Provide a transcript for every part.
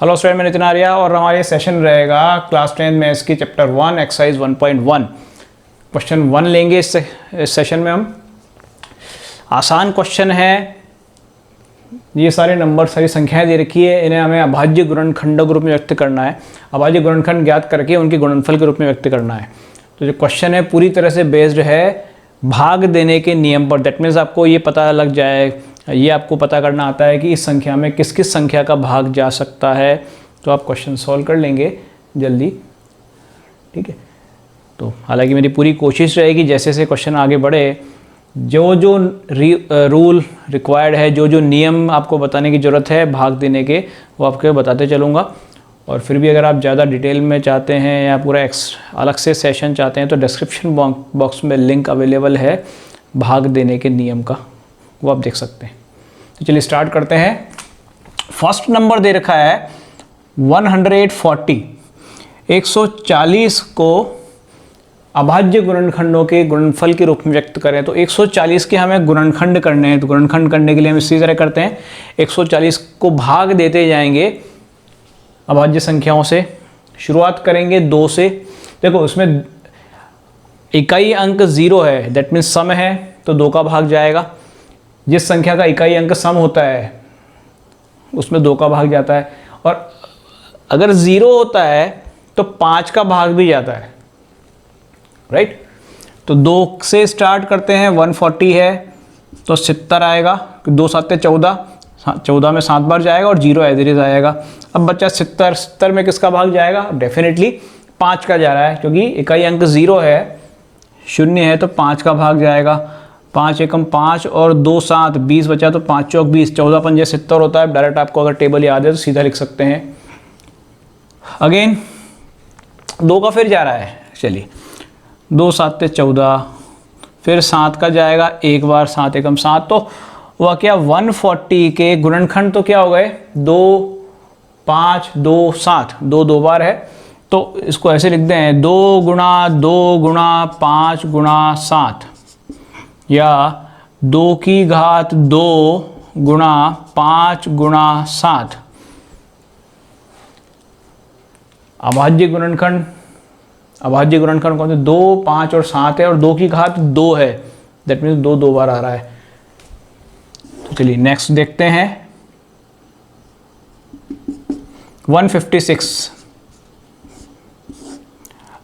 Hello student, मैं नितिन आर्या और हमारे सेशन रहेगा क्लास 10 मैथ्स की चैप्टर 1 एक्सरसाइज 1.1 क्वेश्चन 1 लेंगे इस सेशन में। हम आसान क्वेश्चन है। ये सारे नंबर, सारी संख्याएं दे रखी है, इन्हें हमें अभाज्य गुणनखंड के रूप में व्यक्त करना है। अभाज्य गुणनखंड ज्ञात करके उनके गुणनफल के रूप में व्यक्त करना है। तो जो क्वेश्चन है पूरी तरह से बेस्ड है भाग देने के नियम पर। दैट मीन्स आपको ये पता लग जाए, ये आपको पता करना आता है कि इस संख्या में किस किस संख्या का भाग जा सकता है, तो आप क्वेश्चन सॉल्व कर लेंगे जल्दी। ठीक है, तो हालांकि मेरी पूरी कोशिश रहेगी जैसे जैसे क्वेश्चन आगे बढ़े, जो जो रूल रिक्वायर्ड है, जो जो नियम आपको बताने की ज़रूरत है भाग देने के, वो आपको बताते चलूँगा। और फिर भी अगर आप ज़्यादा डिटेल में चाहते हैं या पूरा अलग से सेशन चाहते हैं तो डिस्क्रिप्शन बॉक्स में लिंक अवेलेबल है भाग देने के नियम का, वो आप देख सकते हैं। तो चलिए स्टार्ट करते हैं। फर्स्ट नंबर दे रखा है 140। 140 को अभाज्य गुणनखंडों के गुणनफल के रूप में व्यक्त करें तो 140 के हमें गुणनखंड करने हैं। तो गुणनखंड करने के लिए हम इसी तरह करते हैं, 140 को भाग देते जाएंगे अभाज्य संख्याओं से। शुरुआत करेंगे 2 से। देखो उसमें इकाई अंक 0 है, दैट मीन्स सम है, तो 2 का भाग जाएगा। जिस संख्या का इकाई अंक सम होता है उसमें 2 का भाग जाता है। और अगर 0 होता है तो 5 का भाग भी जाता है, राइट। तो 2 से स्टार्ट करते हैं। 140 है तो 70 आएगा, 2 7 14, 14 में 7 बार जाएगा और 0 एज इट इज आएगा। अब बच्चा 70 में किसका भाग जाएगा? डेफिनेटली 5 का जा रहा है, क्योंकि इकाई अंक 0 है, 0 है, तो 5 का भाग जाएगा। 5 एकम 5 और 2 7, 20 बचा, तो 5 चौक 20, 14 पंजे 70 होता है। डायरेक्ट आपको अगर टेबल याद है तो सीधा लिख सकते हैं। अगेन 2 का फिर जा रहा है, चलिए 2 7 14, फिर 7 का जाएगा एक बार, 7 एकम 7, तो वह क्या 140 के गुणनखंड तो क्या हो गए? 2 5 2 7, 2 2 बार है, तो इसको ऐसे लिखते हैं 2 गुणा 2 गुणा 5 गुणा 7, या 2 की घात 2 गुणा 5 गुणा 7। अभाज्य गुणनखंड कौन से? 2 5 और 7 है, और 2 की घात 2 है, दैट मीन्स 2 2 बार आ रहा है। तो चलिए नेक्स्ट देखते हैं। 156।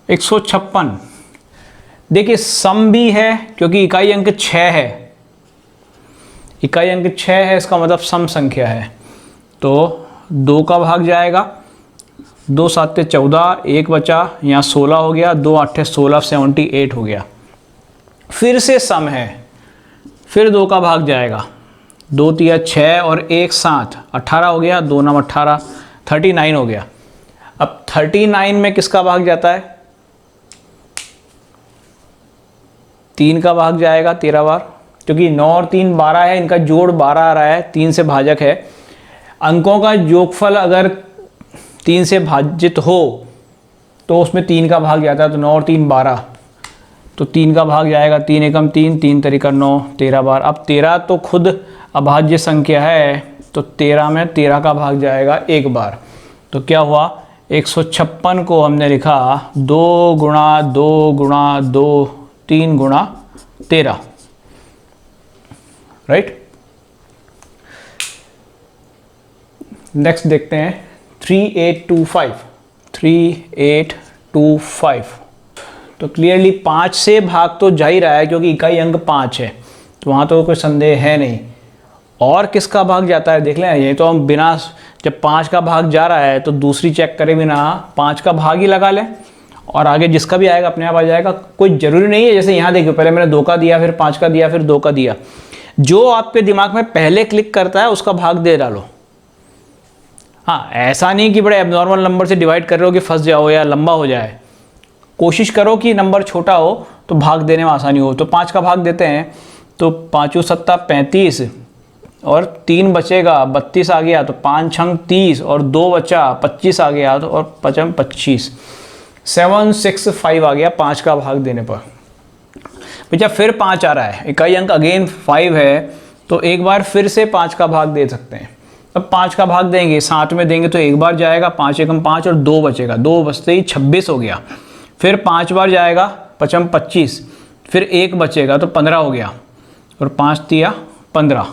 156 देखिए सम भी है क्योंकि इकाई अंक 6 है। इकाई अंक 6 है, इसका मतलब सम संख्या है, तो 2 का भाग जाएगा। 2 7 14, 1 बचा, यहाँ 16 हो गया, 2 8 16, 78 हो गया। फिर से सम है, फिर 2 का भाग जाएगा। 2 3 6 और 1 7, 18 हो गया, 2 9 18, 39 हो गया। अब 39 में किसका भाग जाता है? 3 का भाग जाएगा 13 बार, क्योंकि 9 और 3 12 है, इनका जोड़ 12 आ रहा है, 3 से भाजक है। अंकों का योगफल अगर 3 से भाजित हो तो उसमें 3 का भाग जाता है, तो 9 और 3 12, तो 3 का भाग जाएगा। 3 एकम 3, 3 तरीका 9, 13 बार। अब 13 तो खुद अभाज्य संख्या है, तो 13 में 13 का भाग जाएगा एक बार। तो क्या हुआ? 156 को हमने लिखा 2 गुणा 2 गुणा 2 3 गुणा 13, राइट। नेक्स्ट देखते हैं 3825। 3825 तो क्लियरली 5 से भाग तो जा ही रहा है, क्योंकि इकाई अंक 5 है, तो वहाँ तो कोई संदेह है नहीं। और किसका भाग जाता है देख लें। ये तो हम बिना, जब 5 का भाग जा रहा है तो दूसरी चेक करे बिना 5 का भाग ही लगा लें, और आगे जिसका भी आएगा अपने आप आ जाएगा। कोई ज़रूरी नहीं है, जैसे यहाँ देखिए पहले मैंने 2 का दिया, फिर 5 का दिया, फिर 2 का दिया। जो आपके दिमाग में पहले क्लिक करता है उसका भाग दे डालो। हाँ, ऐसा नहीं कि बड़े एबनॉर्मल नंबर से डिवाइड कर रहे हो कि फंस जाओ या लंबा हो जाए। कोशिश करो कि नंबर छोटा हो तो भाग देने में आसानी हो। तो 5 का भाग देते हैं, तो 5 7 35 और 3 बचेगा, 32 आ गया, तो 5 6 30 और 2 बचा, 25 आ गया, तो और 5 25, 765 आ गया 5 का भाग देने पर। भैया फिर 5 आ रहा है, इकाई अंक अगेन 5 है, तो एक बार फिर से 5 का भाग दे सकते हैं। अब 5 का भाग देंगे, 7 में देंगे तो एक बार जाएगा, 5 एकम 5 और 2 बचेगा, 2 बचते ही 26 हो गया। फिर 5 बार जाएगा, 5 25, फिर 1 बचेगा तो 15 हो गया, और 5 तिया 15।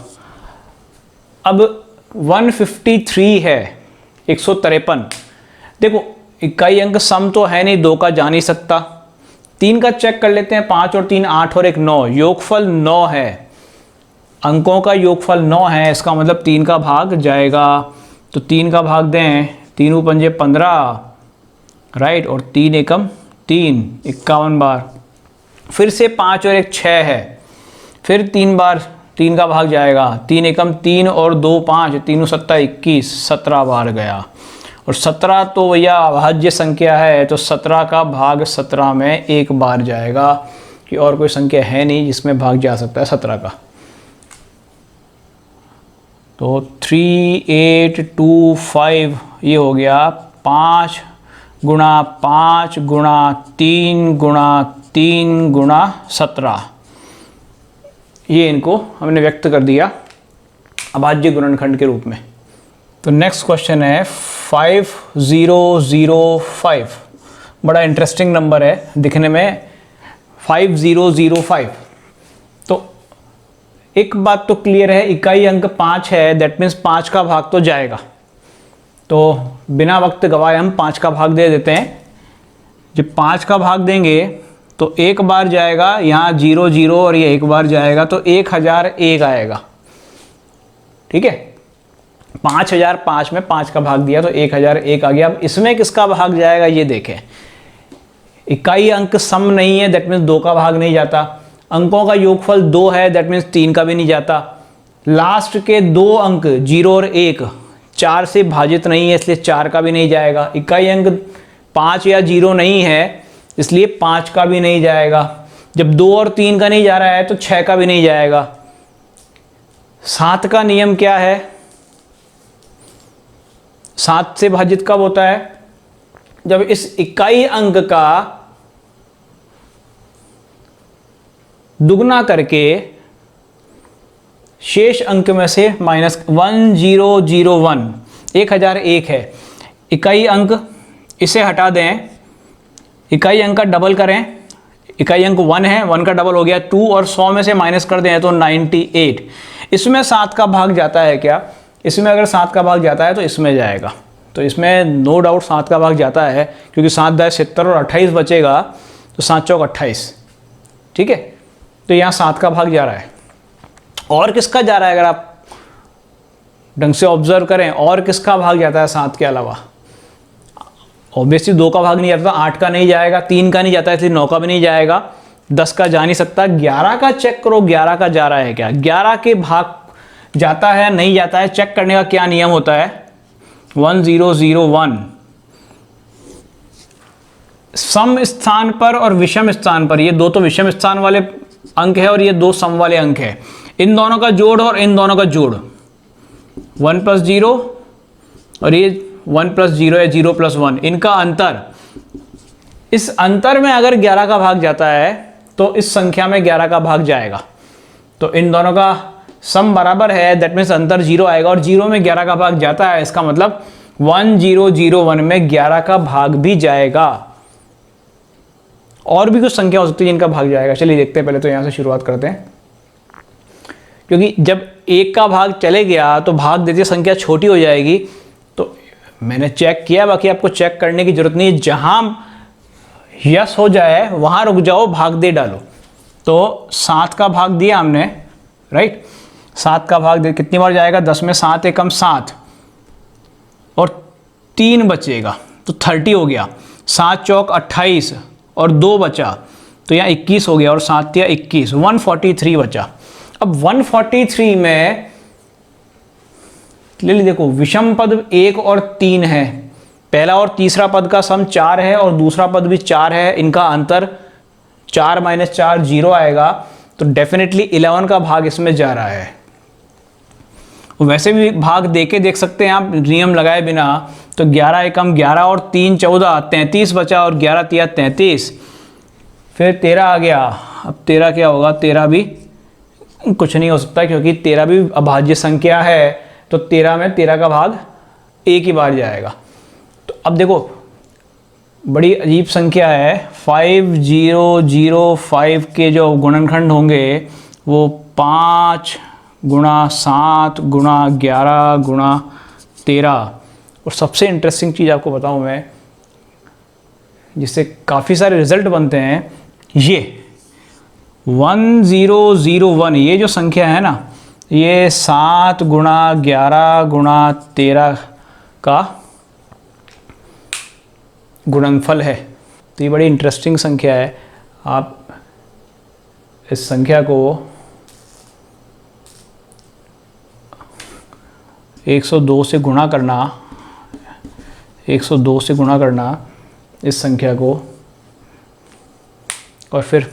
अब 153 है, 153। देखो इकाई अंक सम तो है नहीं, 2 का जा नहीं सकता। 3 का चेक कर लेते हैं, 5 और 3 8 और 1 9, योगफल 9 है, अंकों का योगफल 9 है, इसका मतलब 3 का भाग जाएगा। तो 3 का भाग दें, 3 पंजे 15, राइट, और 3 एकम 3, 51 बार। फिर से 5 और 1 6 है, फिर 3 बार 3 का भाग जाएगा, 3 एकम 3 और 2 5, 3 7 21, 17 बार गया। और 17 तो भैया अभाज्य संख्या है, तो 17 का भाग 17 में एक बार जाएगा, कि और कोई संख्या है नहीं जिसमें भाग जा सकता है 17 का। तो 3 8 2 5 ये हो गया 5 गुणा 5 गुणा 3 गुणा 3 गुणा 17। ये इनको हमने व्यक्त कर दिया अभाज्य गुणनखंड के रूप में। तो नेक्स्ट क्वेश्चन है 5005। बड़ा इंटरेस्टिंग नंबर है दिखने में, 5005। तो एक बात तो क्लियर है, इकाई अंक 5 है, दैट मीन्स 5 का भाग तो जाएगा। तो बिना वक्त गवाए हम 5 का भाग दे देते हैं। जब 5 का भाग देंगे तो एक बार जाएगा, यहाँ 0 0 और ये एक बार जाएगा, तो 1001 आएगा। ठीक है, 5005 में 5 का भाग दिया तो 1001 आ गया। अब इसमें किसका भाग जाएगा ये देखें। इकाई अंक सम नहीं है, दैट मीन्स 2 का भाग नहीं जाता। अंकों का योगफल 2 है, दैट मीन्स 3 का भी नहीं जाता। लास्ट के 2 अंक 0 और 1 4 से भाजित नहीं है, इसलिए 4 का भी नहीं जाएगा। इकाई अंक 5 या 0 नहीं है, इसलिए 5 का भी नहीं जाएगा। जब 2 और 3 का नहीं जा रहा है तो 6 का भी नहीं जाएगा। 7 का नियम क्या है, 7 से भाजित कब होता है, जब इस इकाई अंक का दुगना करके शेष अंक में से माइनस 1001 1001 है। इकाई अंक इसे हटा दें, इकाई अंक का डबल करें, इकाई अंक 1 है, 1 का डबल हो गया 2, और 100 में से माइनस कर दें तो 98। इसमें 7 का भाग जाता है क्या, इसमें अगर 7 का भाग जाता है तो इसमें जाएगा। तो इसमें नो डाउट 7 का भाग जाता है, क्योंकि 7 10 70 और 28 बचेगा, तो 7 चौक 28। ठीक है, तो यहाँ 7 का भाग जा रहा है। और किसका जा रहा है, अगर आप ढंग से ऑब्जर्व करें, और किसका भाग जाता है 7 के अलावा। ऑब्वियसली 2 का भाग नहीं जाता, 8 का नहीं जाएगा, 3 का नहीं जाता, इसलिए 9 का भी नहीं जाएगा, 10 का जा नहीं सकता। 11 का चेक करो, 11 का जा रहा है क्या, 11 के भाग जाता है नहीं जाता है, चेक करने का क्या नियम होता है, 1001। सम स्थान पर और विषम स्थान पर, ये 2 तो विषम स्थान वाले अंक है और ये 2 सम वाले अंक है, इन दोनों का जोड़ और इन दोनों का जोड़ 1 + 0 और ये 1 + 0 या 0 + 1, इनका अंतर। इस अंतर में अगर 11 का भाग जाता है तो इस संख्या में 11 का भाग जाएगा। तो इन दोनों का सम बराबर है, दैट मीन्स अंतर 0 आएगा, और 0 में 11 का भाग जाता है, इसका मतलब 1001 में 11 का भाग भी जाएगा। और भी कुछ संख्या हो सकती है जिनका भाग जाएगा, चलिए देखते हैं। पहले तो यहाँ से शुरुआत करते हैं, क्योंकि जब 1 का भाग चले गया तो भाग देती संख्या छोटी हो जाएगी। तो मैंने चेक किया, बाकी आपको चेक करने की जरूरत नहीं है, जहां यस हो जाए वहां रुक जाओ, भाग दे डालो। तो 7 का भाग दिया हमने, राइट, 7 का भाग दे कितनी बार जाएगा, 10 में 7 एकम 7 और 3 बचेगा तो 30 हो गया, 7 चौक 28 और 2 बचा तो यहाँ 21 हो गया, और 7 या 21, 143 बचा। अब 143 में ले ली, देखो विषम पद 1 और 3 है, पहला और तीसरा पद का सम 4 है और दूसरा पद भी 4 है, इनका अंतर 4 - 4 0 आएगा, तो डेफिनेटली 11 का भाग इसमें जा रहा है। वैसे भी भाग देके देख सकते हैं आप नियम लगाए बिना, तो 11 एकम 11 और 3 14 33 बचा, और 11 तिया 33, फिर 13 आ गया। अब 13 क्या होगा, 13 भी कुछ नहीं हो सकता, क्योंकि 13 भी अभाज्य संख्या है, तो 13 में 13 का भाग एक ही बार जाएगा। तो अब देखो बड़ी अजीब संख्या है, 5005 के जो गुणनखंड होंगे वो 5 गुणा 7 गुणा 11 गुणा 13। और सबसे इंटरेस्टिंग चीज़ आपको बताऊं मैं, जिससे काफ़ी सारे रिजल्ट बनते हैं, ये 1001, ये जो संख्या है ना, ये 7 गुणा 11 गुणा 13 का गुणनफल है। तो ये बड़ी इंटरेस्टिंग संख्या है। आप इस संख्या को 102 से गुणा करना, 102 से गुणा करना इस संख्या को, और फिर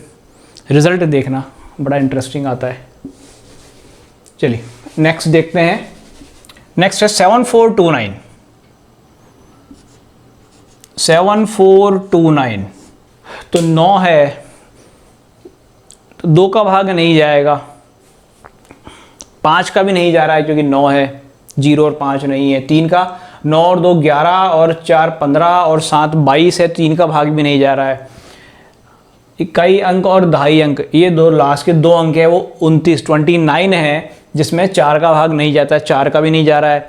रिज़ल्ट देखना, बड़ा इंटरेस्टिंग आता है। चलिए नेक्स्ट देखते हैं। नेक्स्ट है 7429। 7429 तो 9 है, तो 2 का भाग नहीं जाएगा, 5 का भी नहीं जा रहा है क्योंकि 9 है, 0 और 5 नहीं है, 3 का, 9 और 2 11 और 4 15 और 7 22 है, 3 का भाग भी नहीं जा रहा है। इकाई अंक और दहाई अंक, ये दो लास्ट के 2 अंक है वो 29 है, जिसमें 4 का भाग नहीं जाता है, 4 का भी नहीं जा रहा है,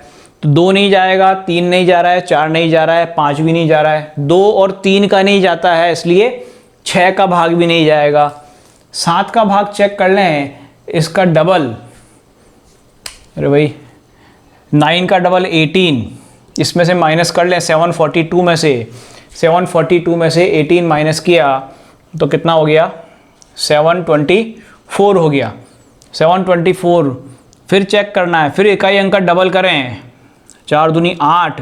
तो 2 नहीं जाएगा, 3 नहीं जा रहा है, 4 नहीं जा रहा है, 5 भी नहीं जा रहा है, 2 और 3 का नहीं जाता है, इसलिए 6 का भाग भी नहीं जाएगा। 7 का भाग चेक कर लें, इसका डबल, अरे भाई 9 का डबल 18, इसमें से माइनस कर लें 742 में से, 742 में से 18 माइनस किया तो कितना हो गया, 724 हो गया। 724 फिर चेक करना है, फिर इकाई अंक का डबल करें, 4 दूनी 8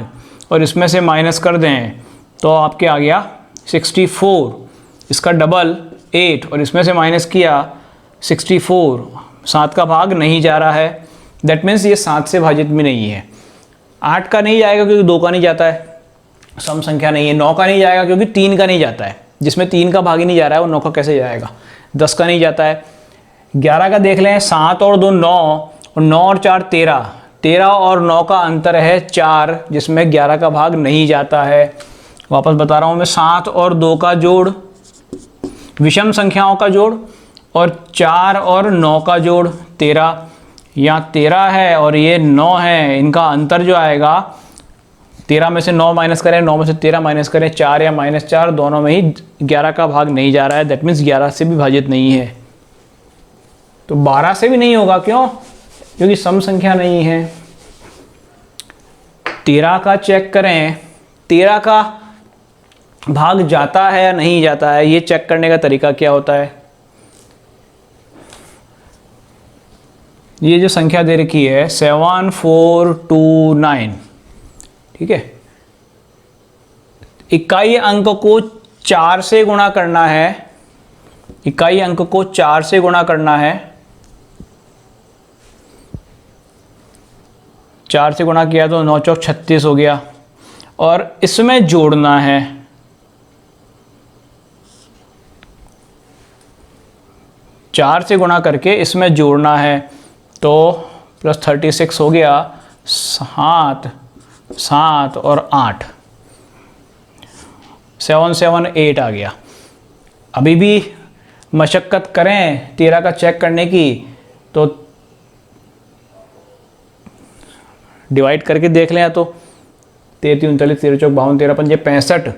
और इसमें से माइनस कर दें तो आपके आ गया 64, इसका डबल 8 और इसमें से माइनस किया 64, 7 का भाग नहीं जा रहा है, दैट मीन्स ये 7 से भाजित भी नहीं है। 8 का नहीं जाएगा क्योंकि 2 का नहीं जाता है, सम संख्या नहीं है। 9 का नहीं जाएगा क्योंकि 3 का नहीं जाता है, जिसमें 3 का भाग ही नहीं जा रहा है वो 9 का कैसे जाएगा। 10 का नहीं जाता है। 11 का देख लें, 7 और 2 9 और 9 और 4 13, 13 और 9 का अंतर है 4, जिसमें 11 का भाग नहीं जाता है। वापस बता रहा हूँ मैं, 7 और 2 का जोड़, विषम संख्याओं का जोड़, और 4 और 9 का जोड़ 13, यहाँ 13 है और ये 9 है, इनका अंतर जो आएगा, 13 में से 9 माइनस करें, 9 में से 13 माइनस करें, 4 या -4, दोनों में ही 11 का भाग नहीं जा रहा है, दैट मीन्स 11 से भी भाजित नहीं है। तो 12 से भी नहीं होगा, क्यों? क्योंकि सम संख्या नहीं है। 13 का चेक करें, 13 का भाग जाता है या नहीं जाता है, ये चेक करने का तरीका क्या होता है। ये जो संख्या दे रखी है 7429, ठीक है, इकाई अंक को 4 से गुणा करना है, इकाई अंक को 4 से गुणा करना है, 4 से गुणा किया तो 9 चौक 36 हो गया, और इसमें जोड़ना है, चार से गुणा करके इसमें जोड़ना है, तो +36 हो गया, 7 7 और 8, 778 आ गया। अभी भी मशक्क़त करें 13 का चेक करने की, तो डिवाइड करके देख लें, या तो 13 39 13 चौक 52 13 पंजे 65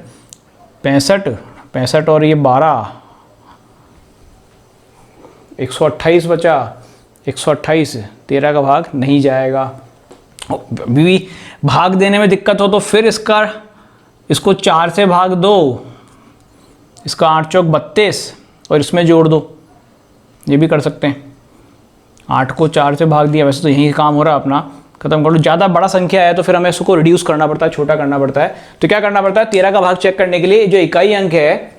65 65 और ये 12 128 बचा, 128, 13 का भाग नहीं जाएगा। अभी भी भाग देने में दिक्कत हो तो फिर इसको 4 से भाग दो, इसका 8 चौक 32 और इसमें जोड़ दो, ये भी कर सकते हैं। 8 को 4 से भाग दिया, वैसे तो यही काम हो रहा है अपना, खत्म कर लो। ज़्यादा बड़ा संख्या है तो फिर हमें इसको रिड्यूस करना पड़ता है, छोटा करना पड़ता है। तो क्या करना पड़ता है, 13 का भाग चेक करने के लिए जो इकाई अंक है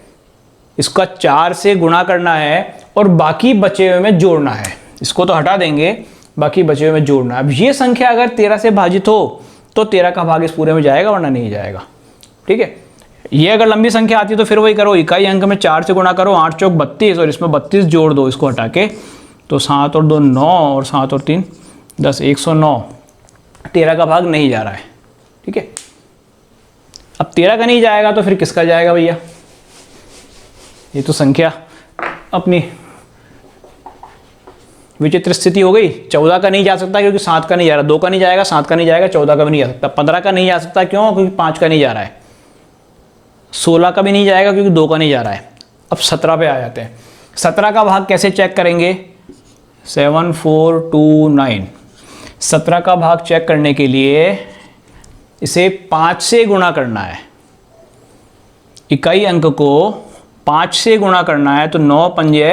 इसका 4 से गुणा करना है और बाकी बचे हुए में जोड़ना है। इसको तो हटा देंगे, बाकी बचे हुए में जोड़ना है। अब ये संख्या अगर 13 से भाजित हो तो 13 का भाग इस पूरे में जाएगा, वरना नहीं जाएगा। ठीक है, ये अगर लंबी संख्या आती है तो फिर वही करो, इकाई अंक में 4 से गुणा करो, 8 चौक 32 और इसमें 32 जोड़ दो, इसको हटा के, तो 7 और 2 9 और 7 और 3 10, 109, 13 का भाग नहीं जा रहा है, ठीक है। अब 13 का नहीं जाएगा तो फिर किसका जाएगा भैया? ये तो संख्या अपनी विचित्र स्थिति हो गई। 14 का नहीं जा सकता क्योंकि 7 का नहीं जा रहा, 2 का नहीं जाएगा, 7 का नहीं जाएगा, 14 का भी नहीं जा सकता। 15 का नहीं जा सकता, क्यों? क्योंकि 5 का नहीं जा रहा है। 16 का भी नहीं जाएगा क्योंकि 2 का नहीं जा रहा है। अब 17 पे आ जाते हैं। 17 का भाग कैसे चेक करेंगे? 7 4 2 9। 17 का भाग चेक करने के लिए इसे 5 से गुणा करना है। इकाई अंक को 5 से गुणा करना है, तो 9 पंजे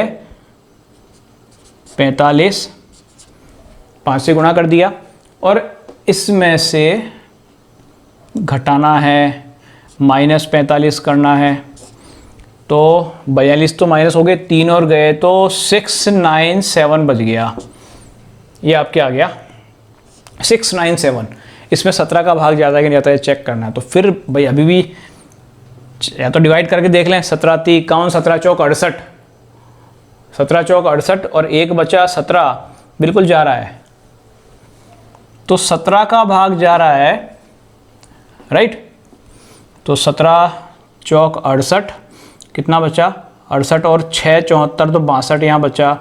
45, 5 से गुणा कर दिया, और इसमें से घटाना है, -45 करना है, तो 42 तो माइनस हो गए, 3 और गए तो 697 बच गया। ये आपके आ गया 697। इसमें 17 का भाग ज़्यादा कि नहीं आता है चेक करना है। तो फिर भाई अभी भी या तो डिवाइड करके देख लें, 17 × 3 = 17 चौक 68, 17 चौक 68 और 1 बचा 17, बिल्कुल जा रहा है। तो 17 का भाग जा रहा है, राइट। तो 17 चौक 68, कितना बचा? 68 और 6 74, तो 62 यहाँ बचा।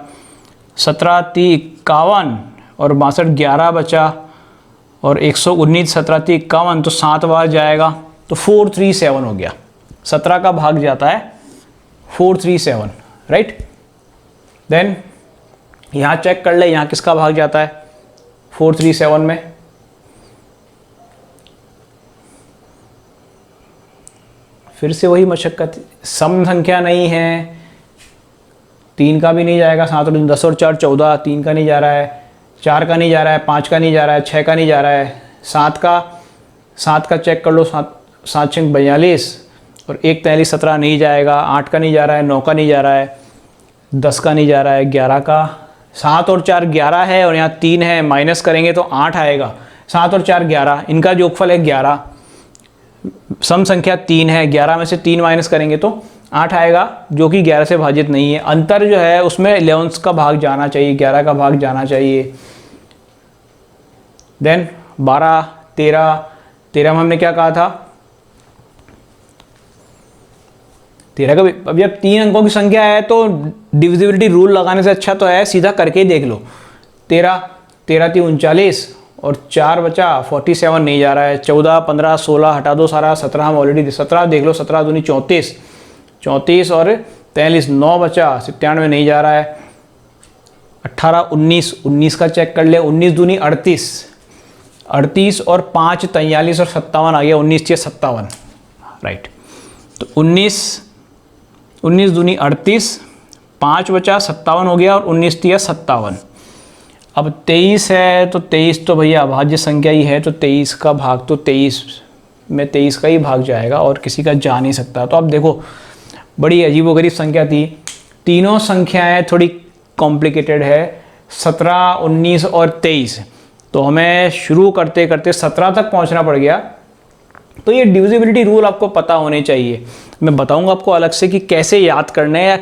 17 × 3 = 51 और 62 11 बचा, और 119 17 × 3 = 51, तो 7 बार जाएगा, तो 437 हो गया। 17 का भाग जाता है 437, राइट। देन यहाँ चेक कर ले, यहाँ किसका भाग जाता है 437 में? फिर से वही मशक्कत, सम संख्या नहीं है, 3 का भी नहीं जाएगा, 7 और 10 और 4 14, 3 का नहीं जा रहा है, 4 का नहीं जा रहा है, 5 का नहीं जा रहा है, 6 का नहीं जा रहा है, 7 का चेक कर लो, 7 6 42 और 1 43 17 नहीं जाएगा, 8 का नहीं जा रहा है, 9 का नहीं जा रहा है, 10 का नहीं जा रहा है, 11 का, 7 और 4 11 है, और यहाँ 3 है, माइनस करेंगे तो 8 आएगा। 7 और 4 11, इनका योगफल है 11, सम संख्या 3 है, 11 में से 3 माइनस करेंगे तो 8 आएगा, जो कि 11 से भाजित नहीं है। अंतर जो है उसमें 11 का भाग जाना चाहिए, 11 का भाग जाना चाहिए। देन 12 13 में हमने क्या कहा था? 13 का भी अभी अब 3 अंकों की संख्या है तो डिविजिबिलिटी रूल लगाने से अच्छा तो है सीधा करके ही देख लो। 13 3 39 और 4 बचा, 47 नहीं जा रहा है, 14 15 16 हटा दो सारा, 17 हम ऑलरेडी 17 देख लो, 17 दूनी 34 34 और 43 9 बचा, 97 नहीं जा रहा है, 18 19 का चेक कर ले, 19 दूनी 38 और 5 43 और 57 आ गया, 19 × 57, राइट। तो 19 दूनी 38, 5 बचा 57 हो गया, और 19 × 57। अब 23 है, तो 23 तो भैया अभाज्य संख्या ही है, तो 23 का भाग तो 23 में 23 का ही भाग जाएगा और किसी का जा नहीं सकता। तो अब देखो बड़ी अजीबोगरीब संख्या थी, तीनों संख्याएं थोड़ी कॉम्प्लिकेटेड है, 17 19 और 23। तो हमें शुरू करते करते 17 तक पहुंचना पड़ गया। तो ये डिविजिबिलिटी रूल आपको पता होने चाहिए। मैं बताऊंगा आपको अलग से कि कैसे याद करना है या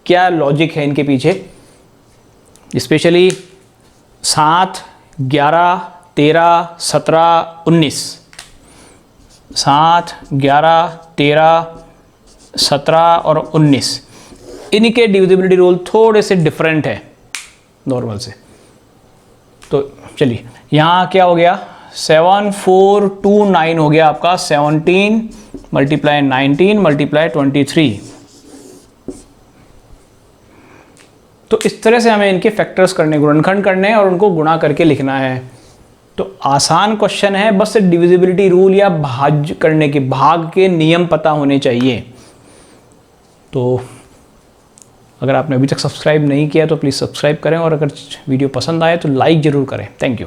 क्या लॉजिक है इनके पीछे। स्पेशली 7 11 13 17 19, 7 11 13 17 और 19, इनके डिविजिबिलिटी रूल थोड़े से डिफरेंट है नॉर्मल से। तो चलिए यहाँ क्या हो गया, 7 4 2 9 हो गया आपका, 17 × 19 × 23। तो इस तरह से हमें इनके फैक्टर्स करने, गुणनखंड करने हैं और उनको गुणा करके लिखना है। तो आसान क्वेश्चन है, बस डिविजिबिलिटी रूल या भाज्य करने के भाग के नियम पता होने चाहिए। तो अगर आपने अभी तक सब्सक्राइब नहीं किया तो प्लीज़ सब्सक्राइब करें, और अगर वीडियो पसंद आए तो लाइक ज़रूर करें। Thank you.